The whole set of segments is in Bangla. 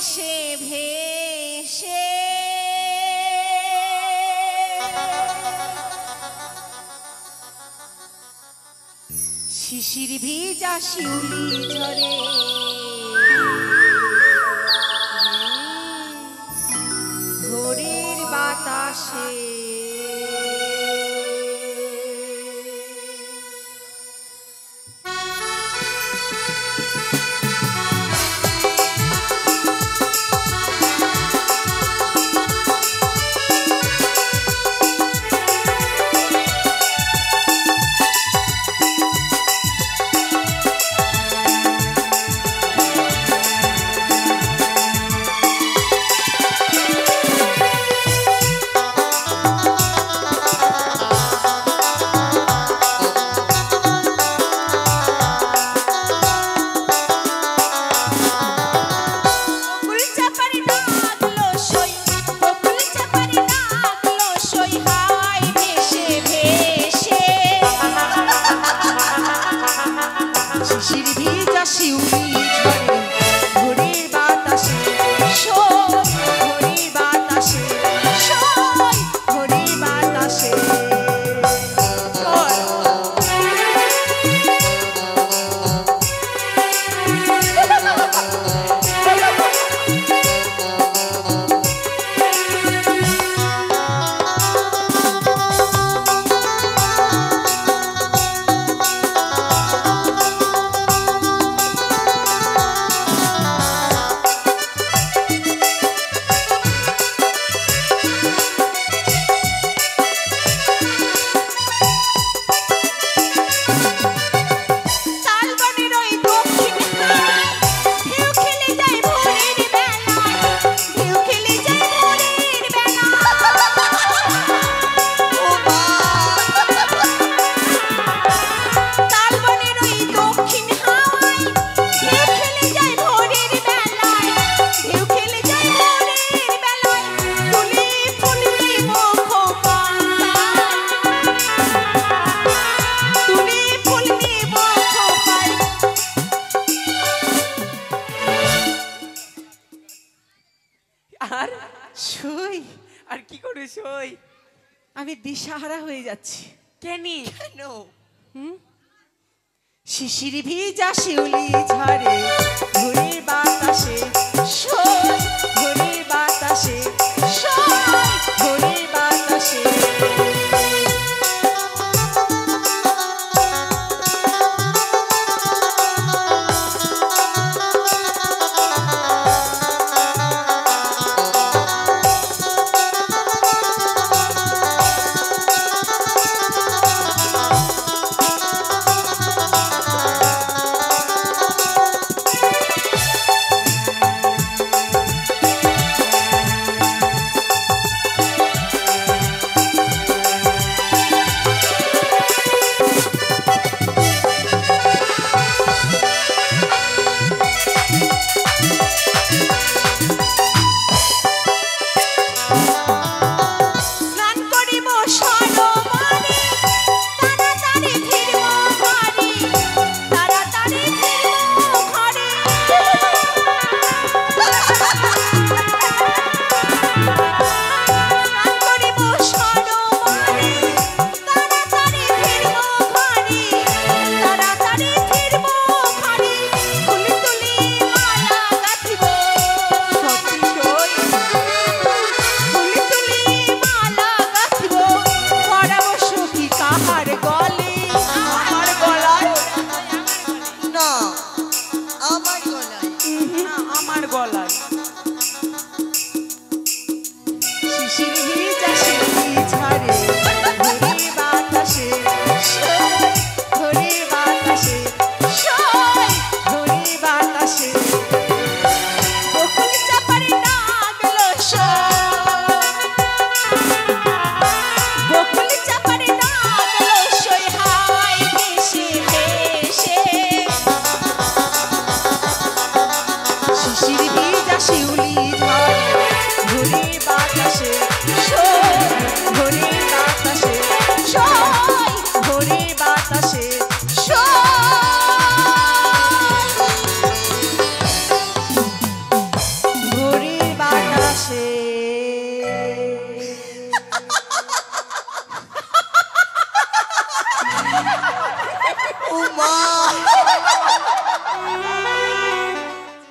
ভেসে ভেসে শিশির ভিজা শিউলি ঝরে ভোরের বাতাসে আমি দিশাহারা হয়ে যাচ্ছি। কেন? শিশির ভিজা শিউলি ঝরে ভোরের বাতাসে ভোরের বাতাসে ভোরের বাতাসে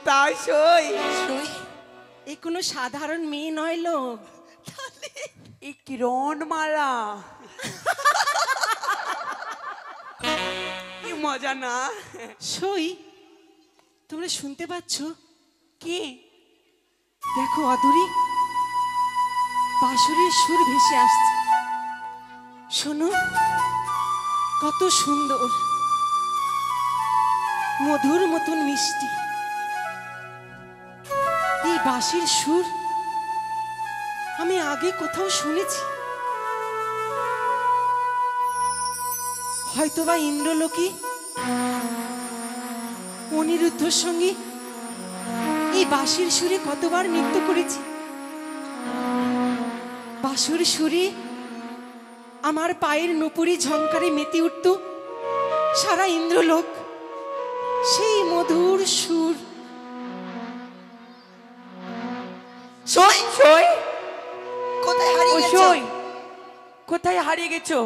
তাই সই সই এ কোনো সাধারণ মেয়ে নয় লো, এই কিরণ মালা কি মজা না। সই তোমরা শুনতে পাচ্ছ? কি? দেখো অদূরে বাঁশির সুর ভেসে আসছে। শোনো কত সুন্দর, মধুর মতন মিষ্টি এই বাঁশির সুর। আমি আগে কোথাও শুনেছি, হয়তোবা ইন্দ্রলোকে অনিরুদ্ধর সঙ্গে এই বাঁশির সুরে কতবার নৃত্য করেছি। বাঁশির সুরে আমার পায়ের নুপুরি ঝংকারে মেতে উঠত সারা ইন্দ্রলোক। সেই মধুর সুর। সই সই কোথায় হারিয়ে গেছো? সই কোথায় হারিয়ে গেছো?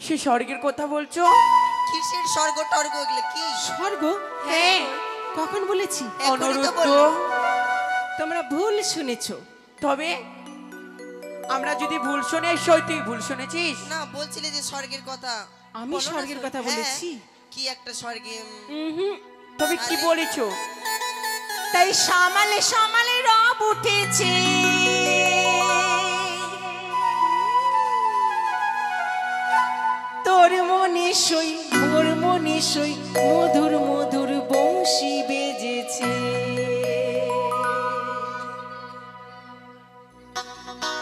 সে স্বর্গের কথা বলছো? কিসের স্বর্গ টর্গ এগুলো কি? স্বর্গ? হ্যাঁ কখন বলেছি? অনুরুদ্ধ। তোমরা ভুল শুনেছো। তবে আমরা যদি ভুল শুনে, সই তুই ভুল শুনেছিস? না, বলছিলে যে স্বর্গের কথা। আমি বলো না স্বর্গের কথা হ্যাঁ, বলেছি? কি একটা স্বর্গে তবে কি বলেছো? তাই সামালে সামালে রব উঠেছে, তোর মনে সই মোর মনে সই, মধুর মধুর বংশী বেজেছে।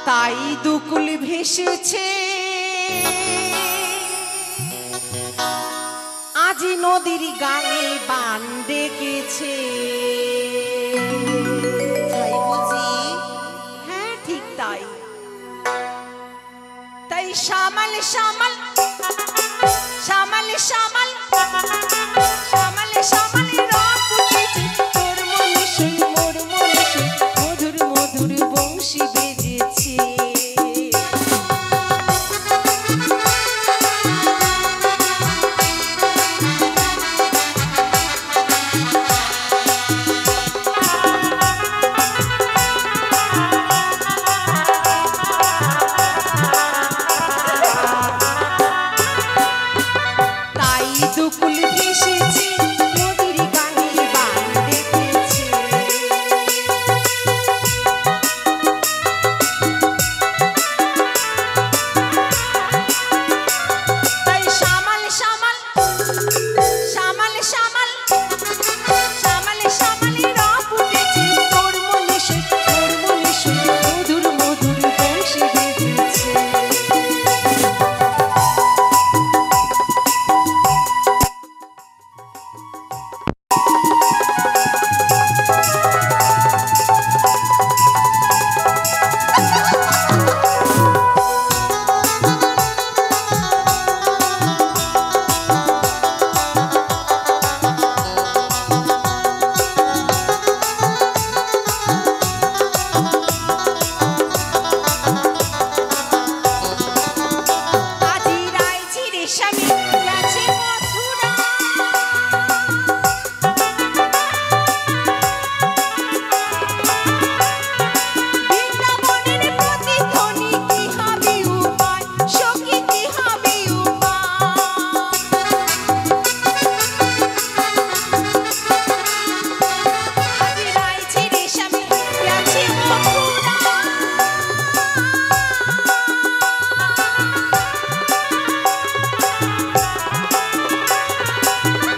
তাই দুকুল ভেসেছে আজি নদীর গানে বান ডেকেছে। তাই বুঝি? হ্যাঁ ঠিক তাই। তাই সামাল সামাল সামাল সামাল সামাল সামাল রব উঠেছে, তোর মনে সই মোর মনে সই, মধুর মধুর বংশী বেজেছে। তাই দুকুল ভেসেছে নদীর গানে বান ডেকেছে। তাই সামাল সামাল সামাল সামাল সামাল সামাল রব উঠেছে, তোর মনে সই মোর মনে সই, মধুর মধুর বংশী বেজেছে। আজি রাইছি রেশমে গেছে মথুরা, বৃন্দাবনের প্রতিধ্বনি কি হবে উপায়, সখী কি হবে উপায়। আজি রাইছি রেশমে গেছে মথুরা,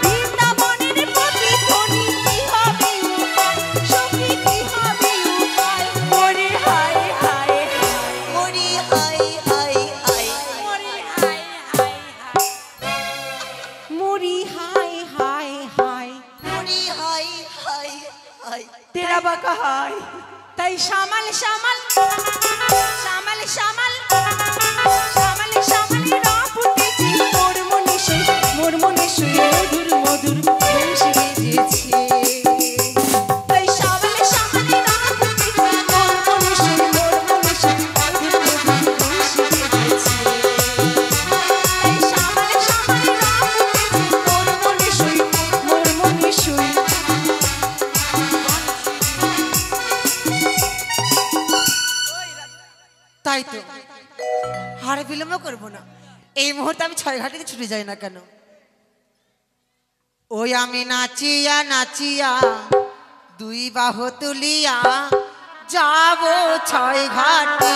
বৃন্দাবনের প্রতিধ্বনি কি হবে উপায়, সখী কি হবে উপায়। ওরে হায় হায় হায়, মরি হাই হাই হাই, ওরে হায় হায় হায়, মরি হায় হায় হায়। মরি হাই হাই হাই। তেরা বাঁকা হায়। তাই সামাল সামাল সামাল সামাল সামাল সামাল রব উঠেছে, তোর মনে সই মোর মনে সই, মধুর মধুর বংশী বেজেছে। তাই সামাল সামাল রব উঠেছে, তোর মনে সই মোর মনে সই, মধুর মধুর বংশী বেজেছে। তাই সামাল সামাল রব উঠেছে, তোর মনে সই মোর মনে সই, তাই তো, আর বিলম্ব করবো না। এই মুহূর্তে আমি ছয় ঘাটে ছুটে যাই না কেন। ওই আমি নাচিয়া নাচিয়া দুই বাহু তুলিয়া যাব ছয় ঘাটে।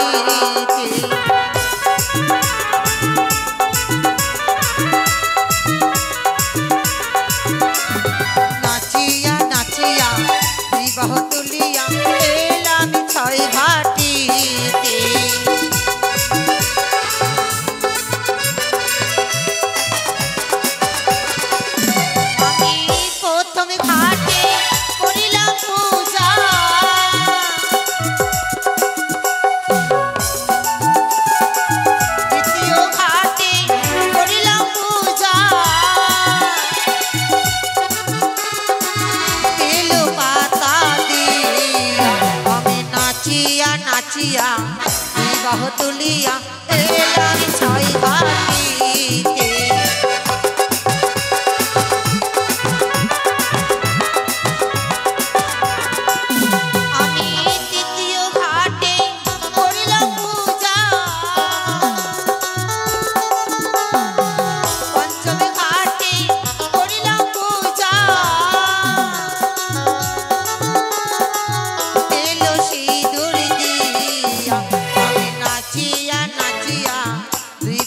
নাচিয়া নাচিয়া দুই বাহু তুলিয়া এলাম ছয় ঘাটিতে। নাচিয়া বিবাহ তুলিয়া এলাম ছয় ঘাটিতে। আমি তৃতীয় ঘাটে করিলাম পূজা, পঞ্চম ঘাটে করিলাম পূজা।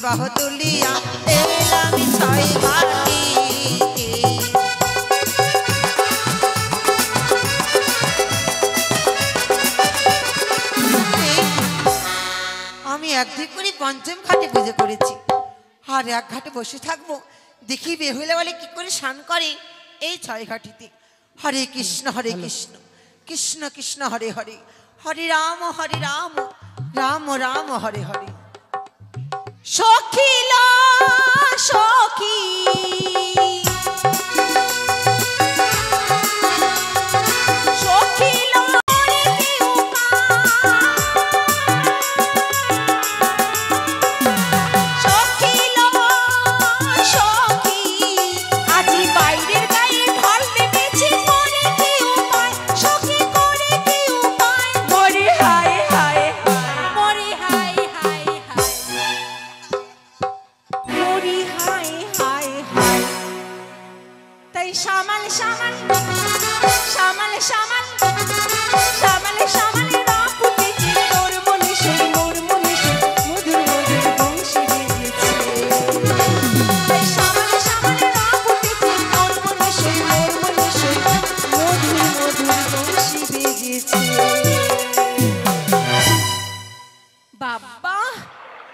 বাহ তুলিয়া এলাম ছয় ঘাটিতে। আমি একদিক করে পঞ্চম ঘাটে পুজো করেছি, আর এক ঘাটে বসে থাকবো দেখি বেহুলা বলে কি করে স্নান করে এই ছয় ঘাটিতে। হরে কৃষ্ণ কৃষ্ণ কৃষ্ণ হরে হরে, হরে রাম রাম রাম হরে হরে। সখিল সখী সখিল সখিল সখী আজি বাইরের গায়ে ঢল নেমেছে, করে কি উপায় সখী, করে কি উপায়। মরে হায় হায় মরে হায় হায় হায় মরি হায় হায় হায়। তাই সামাল সামাল সামাল সামাল সামাল সামাল রাম ফুটেছে, মোর মনে সেই মধুর মধুর বংশী বেজেছে। তাই সামাল সামাল রাম ফুটেছে, মোর মনে সেই মধুর মধুর বংশী বেজেছে। বাবা,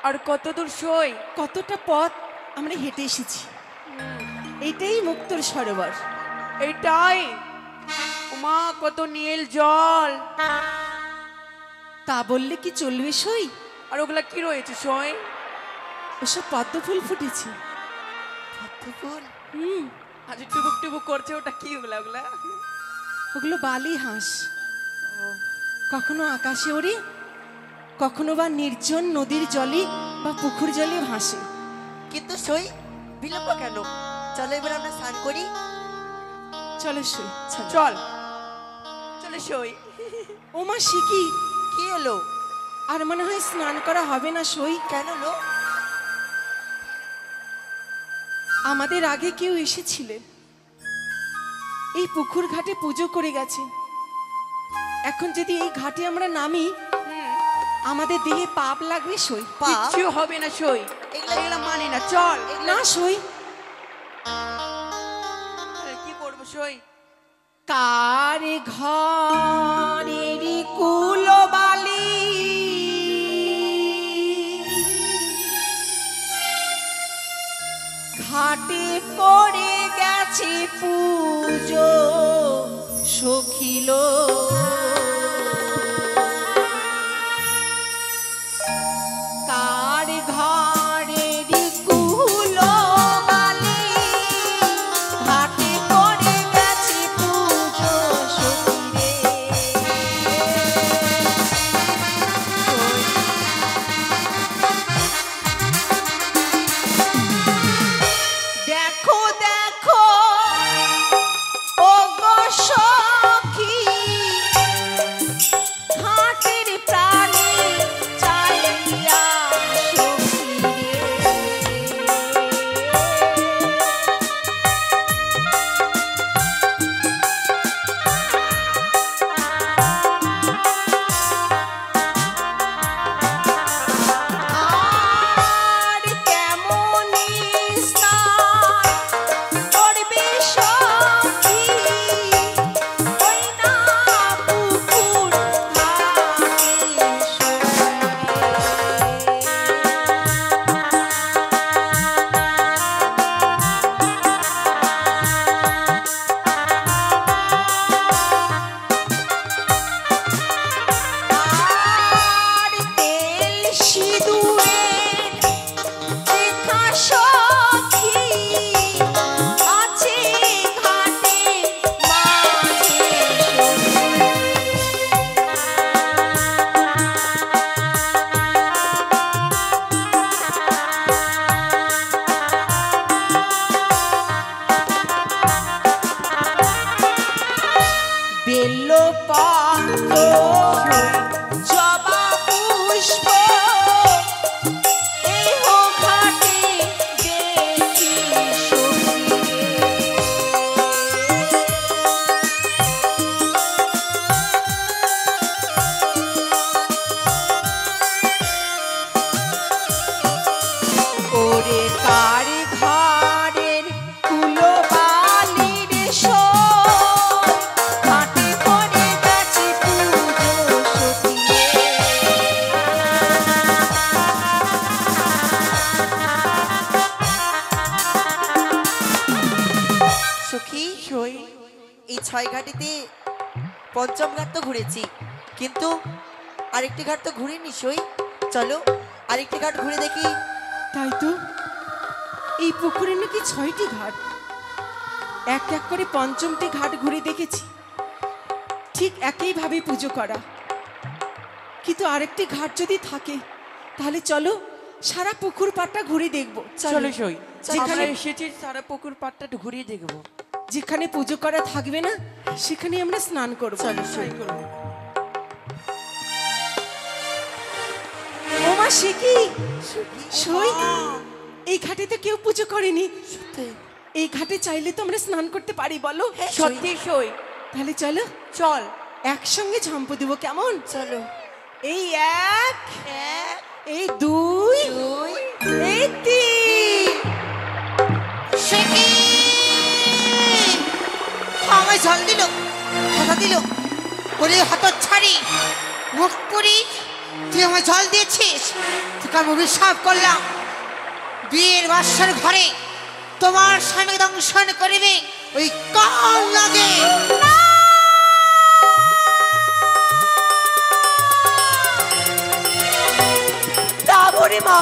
আর কত দূর সই? কতটা পথ আমরা হেঁটে এসেছি। এটাই মুক্তর সরোবর। এইটাই মা, কত নীল জল। তা বললে কি চলবে সই? আর ওগুলা কি রয়েছে সই? ওসব পদ্ম ফুল ফুটেছে। ফুল আজ টুবুক টুবুক করছে, ওটা কি ওগুলা? ওগুলো বালি হাঁস, কখনো আকাশে ওড়ে, কখনো বা নির্জন নদীর জলে বা পুকুর জলে ভাসে। কিন্তু সই বিলম্ব কেন? চলো এবার আমরা স্নান করি। চলো সই, চল চলে সই। ও মা শিখি, কি হলো? আর মনে হয় স্নান করা হবে না সই। কেন লো? আমাদের আগে কেউ এসেছিলেন, এই পুকুর ঘাটে পুজো করে গেছে। এখন যদি এই ঘাটে আমরা নামি, আমাদের দেহে পাপ লাগবে সই। কিচ্ছু হবে না সই, এগুলা মানি না। চল না সই। কি করবো সই? কার ঘরের কুলবালি ঘাটে করে গেছে পুজো সখিল। কার ঘরের কুলবালি ঘাটে করে গেছে পুজো সখী রে। দেখো দেখো ও গো সখী পদ্ম জবা পুষ্প এহ ঘাটে দেখি ওরে কার ঘরের কুলো বালির শোল ঘাটে করে গেছে পুজো সখিয়ে। সখী এই 6 ঘাটিতে পঞ্চম ঘাট তো ঘুরেছি, কিন্তু আরেকটি ঘাট তো ঘুরিনি সই। চলো আরেকটি ঘাট ঘুরে দেখি। তাই তো, এই পুকুরে নাকি 6টি ঘাট, এক এক করে পঞ্চমটি ঘাট ঘুরে দেখেছি, ঠিক একইভাবে পুজো করা। কিন্তু আরেকটি ঘাট যদি থাকে তাহলে চলো সারা পুকুর পাড়টা ঘুরে দেখবো। চলো সই, যেখানে আমরা এসেছি সারা পুকুর পাড়টা ঘুরিয়ে দেখবো। যেখানে পুজো করা থাকবে না সেখানে আমরা স্নান করবো। চলো সই। ওমা সে কি সই, এই ঘাটে তো কেউ পুজো করেনি। এই ঘাটে চাইলে তো আমরা স্নান করতে পারি, বলো? সত্যি সই, তাহলে চলো চল একসঙ্গে ঝাম্পু দিব, কেমন? চলো। এই এক, এই দুই, এই তিন। সখী আমায় জল দিল, কথা দিল। ওরে হত ছাড়ি মুখ পুরি, তুই আমায় জল দিয়েছিস, তোকে আমি অভিশাপ করলাম। বিয়ের বাসর ঘরে তোমার স্বামী দংশন করিবে ওই কাল লাগে। মা,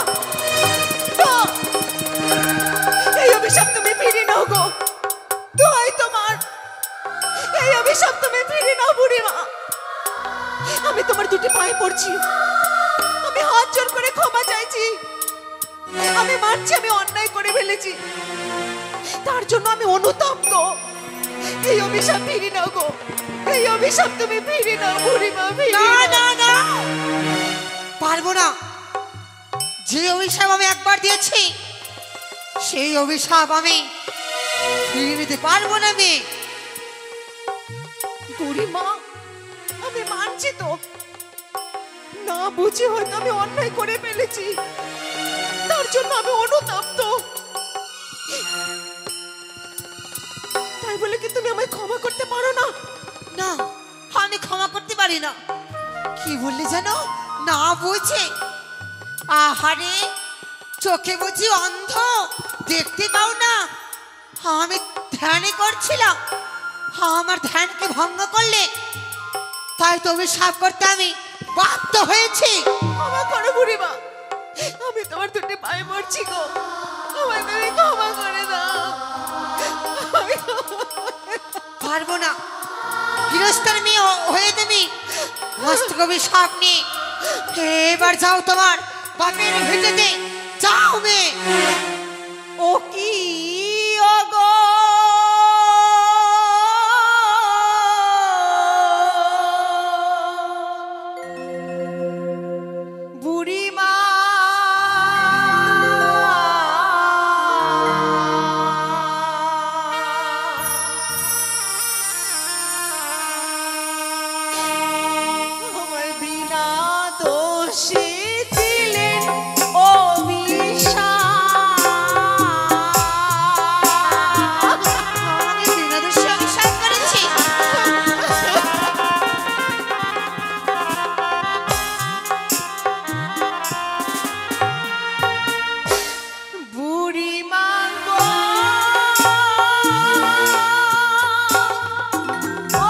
এই অভিশাপ তুমি ফিরে নাও গো, দোহাই তোমার, এই অভিশাপ তুমি ফিরে নাও বুড়ি মা। আমি তোমার দুটি পায়ে পড়ছি, আমি হাত জোর করে ক্ষমা চাইছি। আমি মানছি আমি অন্যায় করে ফেলেছি, তার জন্য আমি অনুতপ্ত। এই অভিশাপ ফিরে নাও গো, এই অভিশাপ তুমি ফিরে নাও বুড়ি মা। না না না, পারবো না। যে অভিশাপ আমি একবার দিয়েছি সেই অভিশাপ আমি ফিরিয়ে নিতে পারবো না। আমি বুড়ি মা, আমি মানছি তো, না বুঝে হয়তো আমি অন্যায় করে ফেলেছি, তার জন্য আমি অনুতপ্ত। তাই বলে কি তুমি আমায় ক্ষমা করতে পারো না? না, আমি ক্ষমা করতে পারি না। কি বললি জানো? না বুঝে। আহারে, চোখে বুঝি অন্ধ, দেখতে পাও না? আমি ধ্যানই করছিলাম, আমার ধ্যানকে ভঙ্গ করলে, তাই তো অভিশাপ করতে আমি বাধ্য হয়েছি। ক্ষমা করো বুড়ি মা, আমি তোমার দুটি পায়ে পড়ছি গো, আমায় তুমি ক্ষমা করে দাও। পারবো না। গৃহস্থের মেয়ে হয়ে তুমি মস্তক অভিশাপ নিয়ে এবার যাও তোমার বাপের ভিটেতে, যাও মেয়ে। ও কি ওগো বুড়ি মা, আমার বিনা দোষে দিলেন অভিশাপ। আমি বিনা দোষে অভিশাপ করেছি। বুড়ি মা গো, ও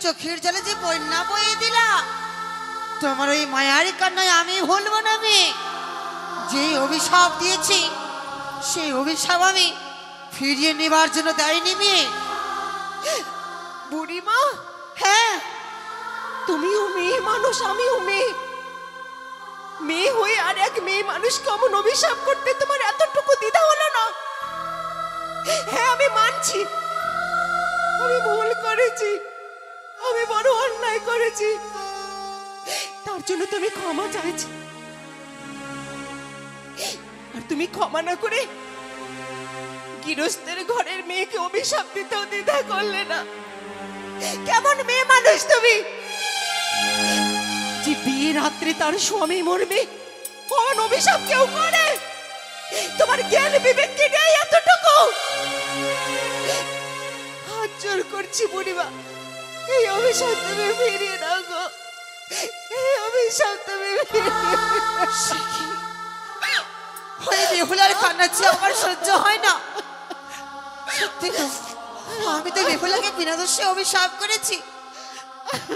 চোখের জলে যে বন্যা বয়ে দিলা, তোমার ওই মায়ারি কান্নায় আমি ভুলবো না। আমি যে অভিশাপ দিয়েছি সেই অভিশাপ আমি ফিরিয়ে নেবার জন্য দেয়নি মেয়ে। বুড়িমা, হ্যাঁ, তুমিও মেয়ে মানুষ, আমিও মেয়ে। মেয়ে হয়ে আর এক মেয়ে মানুষকে অমন অভিশাপ করতে তোমার এতটুকু দ্বিধা হলো না? হ্যাঁ, আমি মানছি, আমি ভুল করেছি, আমি বড় অন্যায় করেছি, তার জন্য তুমি ক্ষমা চাইছি। আর তুমি ক্ষমা না করে গৃহস্থের ঘরের মেয়েকে অভিশাপ দিতেও দ্বিধা করলে না। কেমন মেয়ে মানুষ তুমি, যে বিয়ে রাত্রে তার স্বামী মরবে কোন অভিশাপ কেউ করে? তোমার জ্ঞান বিবেক কি নেই এতটুকু? হাত জোর করছি বুড়িমা, এই অভিশাপ তুমি ফিরিয়ে দাও গো, এই অভিশাপ তুমি ফিরিয়ে দাও। ওই বেহুলার কান্না যে আমার সহ্য হয় না। সত্যি তো, আমি তো বেহুলাকে বিনা দোষে অভিশাপ করেছি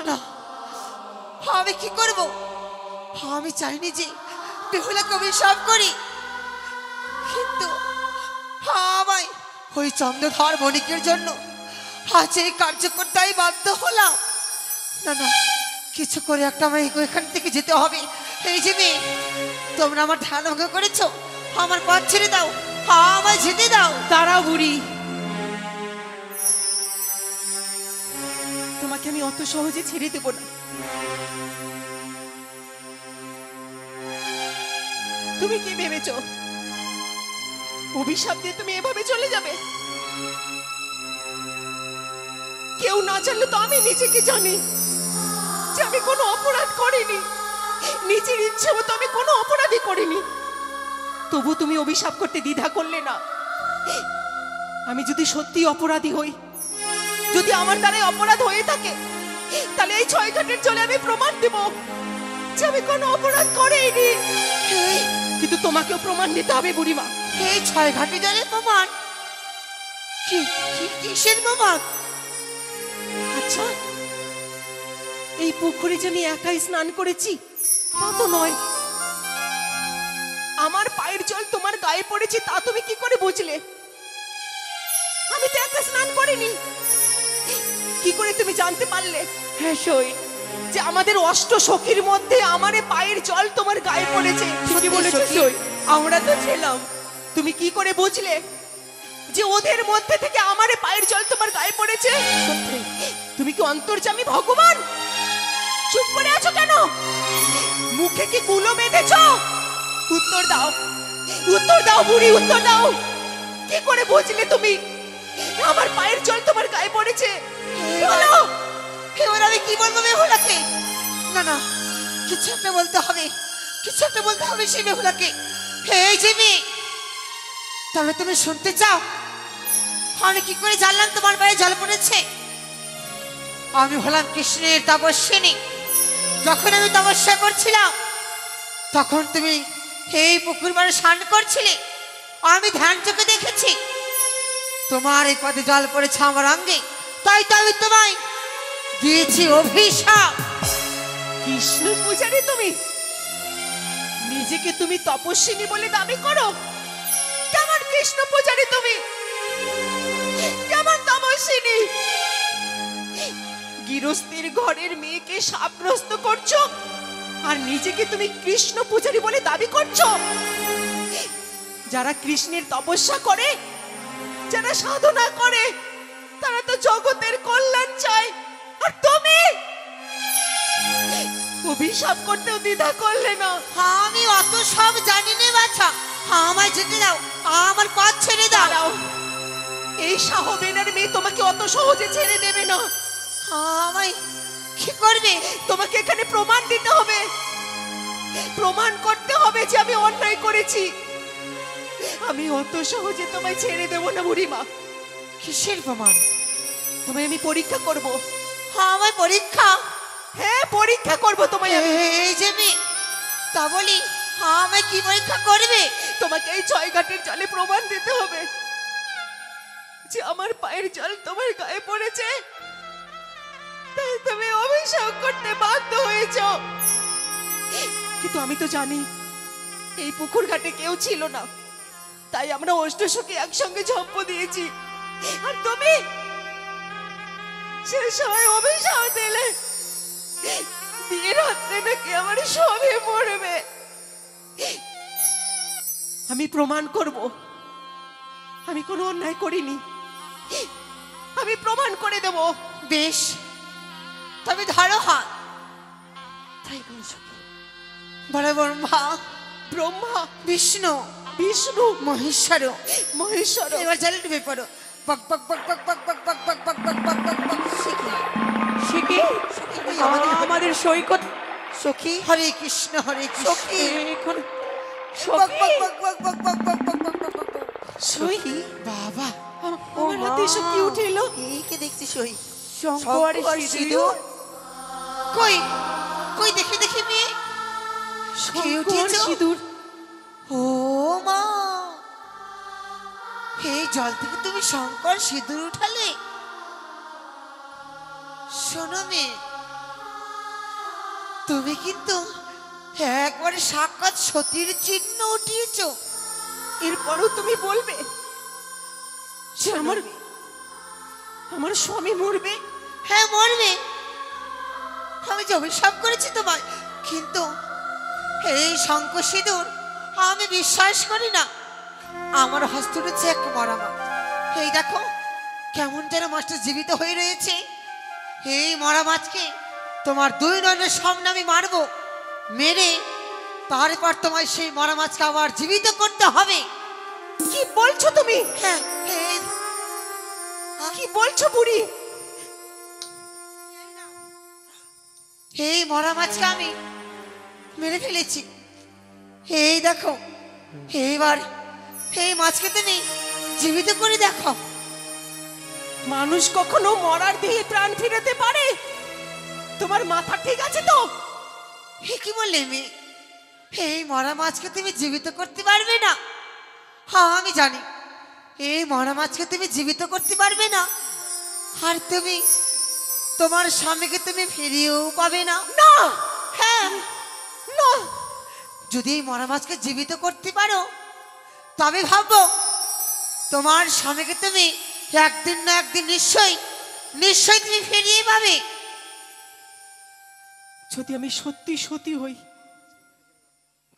না। আমি কি করব? আমি চাইনি যে বেহুলাকে অভিশাপ করি, কিন্তু আমায় ওই চন্দ্রধর বণিকের জন্য আজ এই কার্য করতেই বাধ্য হলাম। না না, কিছু করে একটা আমায় এখান থেকে যেতে হবে। এই যে মেয়ে, তোমরা আমার ধ্যান ভঙ্গ করেছো, আমার পথ ছেড়ে দাও, আমায় যেতে দাও। দাঁড়াও বুড়ি, তোমাকে আমি অত সহজে ছেড়ে দেব না। তুমি কি ভেবেছো অভিশাপ দিয়ে তুমি এভাবে চলে যাবে? কেউ না জানলে তো আমি নিজেকে জানি যে আমি কোনো অপরাধ করিনি, নিজের ইচ্ছে মতো আমি কোনো অপরাধই করিনি। তবু তুমি অভিশাপ করতে দ্বিধা করলে না। আমি যদি সত্যি অপরাধী হই, যদি আমার দ্বারাই অপরাধ হয়ে থাকে, তাহলে এই 6 ঘাটের জলে আমি প্রমাণ দেব যে আমি কোনো অপরাধ করিনি। কিন্তু তোমাকেও প্রমাণ দিতে হবে বুড়িমা। এই 6 ঘাটি জলে প্রমাণ? কিসের প্রমাণ? আচ্ছা, এই পুকুরে যে আমি একাই স্নান করেছি তা তো নয়, আমার পায়ের জল তোমার গায়ে পড়েছে তা তুমি কি করে বুঝলে? আমি তো একা স্নান করিনি। কি করে তুমি জানতে পারলে? হ্যাঁ সই, যে আমাদের অষ্ট সখীর মধ্যে আমার পায়ের জল তোমার গায়ে পড়েছে। ঠিকই বলেছো সই, আমরা তো ছিলাম। তুমি কি করে বুঝলে যে ওদের মধ্যে থেকে আমার পায়ের জল তোমার গায়ে পড়েছে? তুমি কি অন্তর্যামী ভগবান? চুপ করে আছো কেন? মুখে কি কুলো বেঁধেছো? উত্তর দাও, উত্তর দাও বুড়ি, উত্তর দাও। কি করে বুঝলে তুমি আমার পায়ের জল তোমার গায়ে পড়েছে? বলো। এবার আমি কি বলবো বেহুলাকে? না না, কিছু একটা বলতে হবে, কিছু একটা বলতে হবে সেই বেহুলাকে। এই যে মেয়ে, তবে তুমি শুনতে চাও আমি কি করে জানলাম তোমার পায়ে জল পড়েছে? আমি হলাম কৃষ্ণের তপস্বিনী। যখন আমি তপস্যা করছিলাম তখন তুমি এই পুকুর পাড়ে স্নান করছিলে, আমি ধ্যান চোখে দেখেছি। তোমার এই পদে জল পড়েছে আমার অঙ্গে, তাই তো আমি তোমায় দিয়েছি অভিশাপ। কৃষ্ণ পূজারী তুমি? নিজেকে তুমি তপস্বিনী বলে দাবি করো? কেমন কৃষ্ণ পূজারী তুমি? কেমন তপস্বিনী? গৃহস্থের ঘরের মেয়েকে শাপগ্রস্ত করছো আর নিজেকে তুমি কৃষ্ণ পূজারী বলে দাবি করছো? যারা কৃষ্ণের তপস্যা করে, যারা সাধনা করে, তারা তো জগতের কল্যাণ চায়। আর তুমি অভিশাপ করতেও দ্বিধা করলে না। আমি অত সব জানি না বাছা, আমায় যেতে দাও, আমার পথ ছেড়ে দাও। এই শাহবেনার মেয়ে তোমাকে অত সহজে ছেড়ে দেবে না। আমায় কি করবে? তোমাকে এখানে প্রমাণ দিতে হবে, প্রমাণ করতে হবে যে আমি অন্যায় করেছি। আমি অত সহজে তোমায় ছেড়ে দেব না বুড়িমা। কিসের প্রমাণ? তোমায় আমি পরীক্ষা করব। আমায় পরীক্ষা? হ্যাঁ, পরীক্ষা করব তোমায় আমি। এই যে মেয়ে, তা বলি আমায় কি পরীক্ষা করবে? তোমাকে এই 6 ঘাটের জলে প্রমাণ দিতে হবে যে আমার পায়ের জল তোমার গায়ে পড়েছে, তুমি অভিশাপ করতে বাধ্য হয়েছ। কিন্তু আমি তো জানি এই পুকুর ঘাটে কেউ ছিল না, তাই আমরা অষ্টসখী একসঙ্গে ঝম্প দিয়েছি। আর তুমি সে সময় অভিশাপ দিলে দিয়ে রাত্রে নাকি আমার সবে মরবে। আমি প্রমাণ করব আমি কোনো অন্যায় করিনি, আমি প্রমাণ করে দেব। বেশ, তবে ধরো হাত। তাই কোন সখী? বড় ব্রহ্মা, ব্রহ্মা, বিষ্ণু, বিষ্ণু, মহেশ্বর, মহেশ্বর। এবার জলে ডুবে পড়ো। পক পক পক পক পক পক পক পক পক পক পক পক পক। সে কি? আমাদের সৈকত সখী, হরে কৃষ্ণ হরে কৃষ্ণ। এখন পক পক পক পক পক পক পক পক পক পক পক পক। সখী, বাবা, আমার হাতে এসব কি উঠে এলো? এই কে দেখছি সই? শঙ্কর সিঁদুর। কই কই দেখি দেখি মেয়ে। শঙ্কর সিঁদুর। ও মা, এই জল থেকে তুমি শঙ্কর সিঁদুর উঠালে? শোনো মেয়ে, তুমি কিন্তু একবারে সাক্ষাৎ সতীর চিহ্ন উঠিয়েছ। এরপরও তুমি বলবে যে আমার স্বামী মরবে? হ্যাঁ মরবে, আমি যে অভিশাপ করেছি তোমায়। কিন্তু এই শঙ্কর সিঁদুর আমি বিশ্বাস করি না। আমার হস্ত রয়েছে এক মরা মাছ। এই দেখো কেমন যেন মাছটা জীবিত হয়ে রয়েছে। এই মরা মাছকে তোমার দুই নয়নের সামনে আমি মারবো, মেরে তারপর তোমায় সেই মরা মাছকে আবার জীবিত করতে হবে। কি বলছো তুমি? হ্যাঁ, কি বলছো বুড়ি? এই মরা মাছকে আমি মেরে ফেলেছি। এই দেখো, এইবার এই মাছকে তুমি জীবিত করে দেখো। মানুষ কখনো মরার দেহে প্রাণ ফিরাতে পারে? তোমার মাথা ঠিক আছে তো? হে কি বললে মেয়ে? এই মরা মাছকে তুমি জীবিত করতে পারবে না? হ্যাঁ আমি জানি, এই মরা মাছকে তুমি জীবিত করতে পারবে না। আর তুমি তোমার স্বামীকে তুমি ফিরিয়েও পাবে না। না, হ্যাঁ, না। যদি এই মরা মাছকে জীবিত করতে পারো তবে ভাববো তোমার স্বামীকে তুমি একদিন না একদিন নিশ্চয়ই নিশ্চয়ই তুমি ফিরিয়ে পাবে। যদি আমি সত্যি সত্যি হই,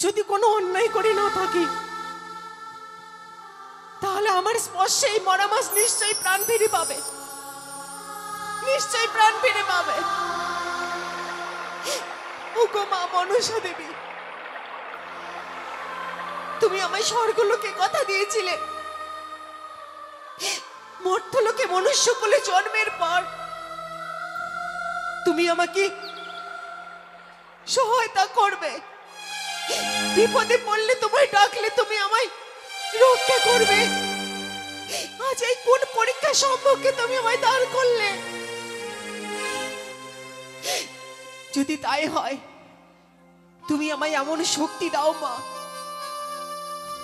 যদি কোনো অন্যায় করে না থাকি, তাহলে আমার স্পর্শে এই মরা মাছ নিশ্চয়ই প্রাণ ফিরে পাবে, নিশ্চয়ই প্রাণ ফিরে পাবে। ওগো মা মনসা দেবী, তুমি আমায় স্বর্গলোকে কথা দিয়েছিলে। মর্ত্যলোকে মনুষ্য কুলে জন্মের পর তুমি আমাকে সহায়তা করবে, বিপদে পড়লে তোমায় ডাকলে তুমি আমায় রক্ষা করবে। আজ এই কোন পরীক্ষা সম্মুখে তুমি আমায় দাঁড় করলে? যদি তাই হয়, তুমি আমায় এমন শক্তি দাও মা,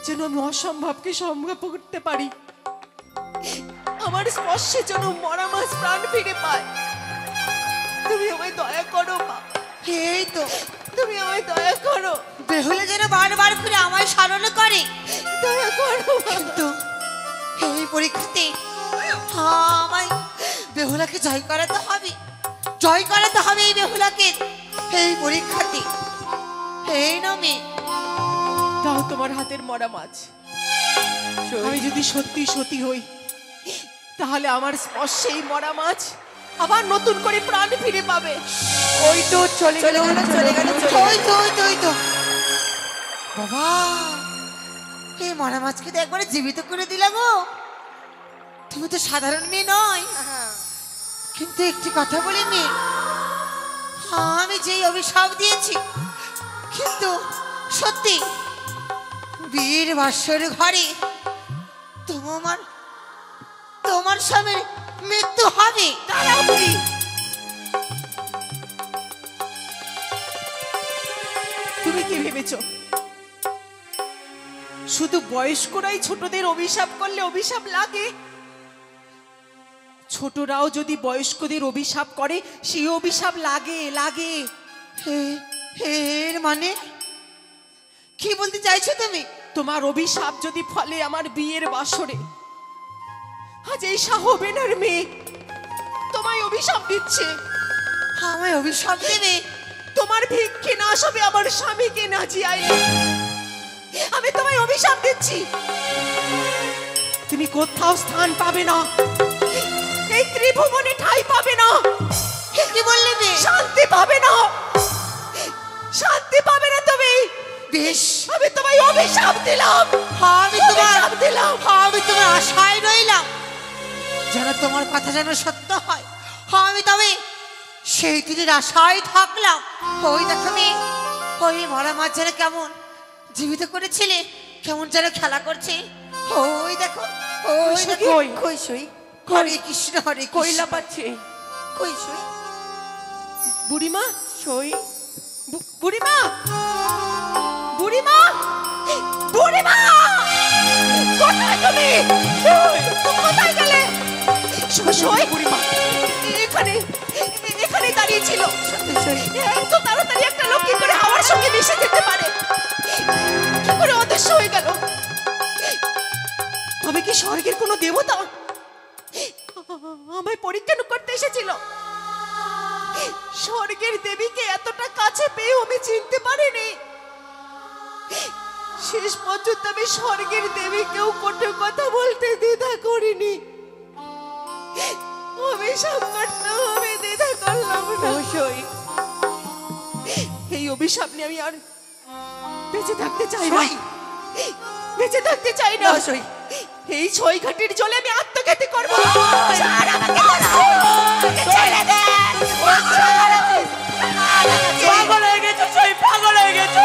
যেন আমি অসম্ভবকে সম্ভব করতে পারি। আমার স্পর্শে যেন মরা মাছ প্রাণ ফিরে পায়। তুমি আমায় দয়া করো মা, এই তো তুমি আমায় দয়া করো। বেহুলা যেন বারবার করে আমায় স্মরণ করে, দয়া করো মা। কিন্তু এই পরীক্ষাতে আমায় বেহুলাকে জয় করাতে হবে, জয় করাতে হবে এই বেহুলাকে এই পরীক্ষাতে। এই নামে দাও তোমার হাতের মরা মাছ। আমি যদি সত্যি সত্যি হই, তাহলে আমার স্পর্শে এই মরা মাছ আবার নতুন করে প্রাণ ফিরে পাবে। ওই তো চলে গেল, চলে গেল, ওই তো ওই তো ওই তো বাবা, এই মরা মাছকে তো একবারে জীবিত করে দিলা গো। তুমি তো সাধারণ মেয়ে নয়। কিন্তু একটি কথা বলি মেয়ে, আমি যেই অভিশাপ দিয়েছি, কিন্তু সত্যি বীর বাসর ঘরে তোমার স্বামীর মৃত্যু হবে। দাঁড়াও বুড়ি, তুমি কি ভেবেছো শুধু বয়স্করাই ছোটদের অভিশাপ করলে অভিশাপ লাগে? ছোটরাও যদি বয়স্কদের অভিশাপ করে সেই অভিশাপ লাগে লাগে। এর মানে কি বলতে চাইছো তুমি? তোমার অভিশাপ যদি ফলে আমার বিয়ের বাসরে, আজ এই সাহবেনার মেয়ে তোমায় অভিশাপ দিচ্ছে। আমায় অভিশাপ দেবে? তোমার ভিক্ষে নাশ হবে আমার স্বামীকে না জিয়াই। আমি তোমায় অভিশাপ দিচ্ছি, তুমি কোথাও স্থান পাবে না, এই ত্রিভুবনে ঠাঁই পাবে না। কি বললে বে? শান্তি পাবে না, শান্তি পাবে না তুমি। বেশ, আমি তোমায় অভিশাপ দিলাম, আমি তোমার অভিশাপ দিলাম। আমি তোমার আশায় রইলাম যেন তোমার কথা যেন সত্য হয়। আমি তবে সেই দিনের আশায় থাকলাম। ওই দেখো মেয়ে, ওই মরা মাছ যেন কেমন জীবিত করেছিলে, কেমন যেন খেলা করছে। ওই দেখো, ওই দেখো। কই? কই সই? হরে কৃষ্ণ, হরে কইলা কৃষ্ণ। পাচ্ছে কই সই? বুড়িমা, সই বুড়িমা, বুড়িমা, বুড়িমা, কোথায় তুমি? কোথায় গেলে? সই বুড়িমা এখানে, এখানে দাঁড়িয়ে ছিল। এত তাড়াতাড়ি একটা লোক কি করে আমার সঙ্গে মিশে যেতে পারে? কি করে অদৃশ্য হয়ে গেল? আমি কি স্বর্গের কোনো দেবতা? আমায় পরীক্ষা করতে এসেছিল। স্বর্গের দেবীকে এতটা কাছে পেয়ে আমি চিনতে পারিনি। শেষ পর্যন্ত আমি স্বর্গের দেবীকেও কঠোর কথা বলতে দ্বিধা করিনি। অভিশাপ করতেও আমি দ্বিধা করলাম না। এই অভিশাপ নিয়ে আমি আর বেঁচে থাকতে চাই না, বেঁচে থাকতে চাই না। এই ছয় ঘাটের জলে আমি আত্মঘাতী করবো। পাগল হয়ে গেছো, পাগল হয়ে গেছো।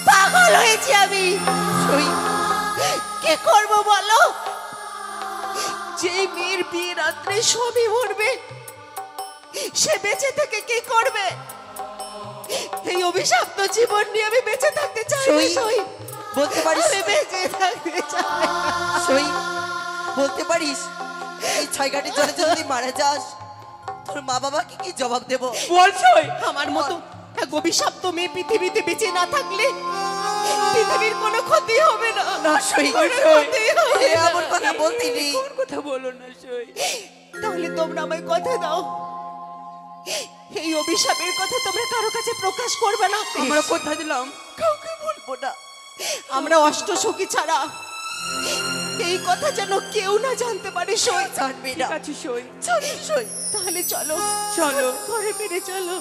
পাগল হয়েছি আমি। কি করবো বলো? যে মেয়ের বিয়ে রাত্রে সবই মরবে, সে বেঁচে থেকে কি করবে? এই অভিশপ্ত জীবন নিয়ে আমি বেঁচে থাকতে চাই না। সই বলতে পারিস? আমি বেঁচে থাকতে চাই না। সই বলতে পারিস এই ছয় ঘাটের জলে যদি মারা যাস তোর মা বাবাকে কি জবাব দেব? বলছই আমার মতো এক অভিশপ্ত মেয়ে পৃথিবীতে বেঁচে না থাকলে পৃথিবীর কোনো ক্ষতি হবে না। না সই, এমন কথা বলতে নেই। কোন কথা বলো না সই। তাহলে তোমরা আমায় কথা দাও, এই অভিশাপের কথা তোমরা কারো কাছে প্রকাশ করবে না। আমরা কথা দিলাম কাউকে বলবো না। আমরা অষ্টসখী ছাড়া এই কথা যেন কেউ না জানতে পারে। সই জানবি না। ঠিক আছে সই, সই তাহলে চলো, চলো ঘরে ফিরে চলো।